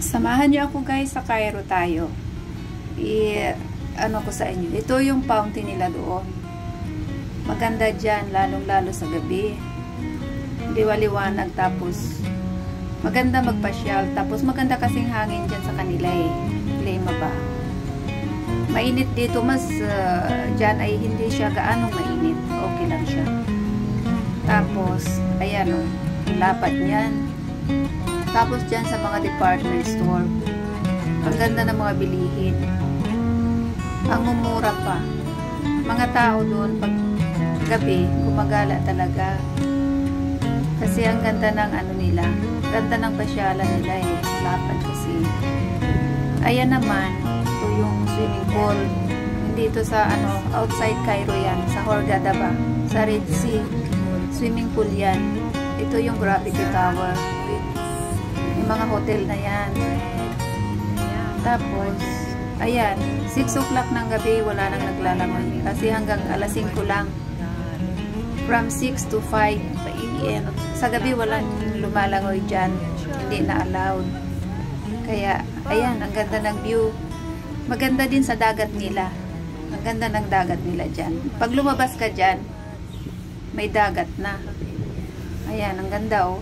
Samahan niyo ako guys, sa Cairo tayo. Ano ko sa inyo. Ito yung fountain nila doon. Maganda dyan, lalong-lalo sa gabi. Liwaliwanag, tapos maganda magpasyal. Tapos maganda kasing hangin dyan sa kanila eh. Lema ba? Mainit dito, mas dyan ay hindi siya gaano mainit. Okay lang siya. Tapos, ayan o, lapad niyan. Tapos dyan sa mga department store, ang ganda ng mga bilihin. Ang mumura pa. Mga tao doon, pag gabi, gumagala talaga. Kasi ang ganda ng ano nila, ganda ng pasyalan nila eh. Lapad kasi. Ayan naman, ito yung swimming pool. Hindi ito sa ano, outside Cairo yan, sa Hurghada ba? Sa Red Sea. Swimming pool yan. Ito yung Gravity Tower. Yung mga hotel na yan. Tapos, ayan, 6 o'clock ng gabi, wala nang naglalangoy. Kasi hanggang alas 5 lang. From 6 to 5 p.m. Sa gabi, walang lumalangoy dyan. Hindi na allowed. Kaya, ayan, ang ganda ng view. Maganda din sa dagat nila. Ang ganda ng dagat nila dyan. Pag lumabas ka dyan, may dagat na. Ayan, ang ganda oh.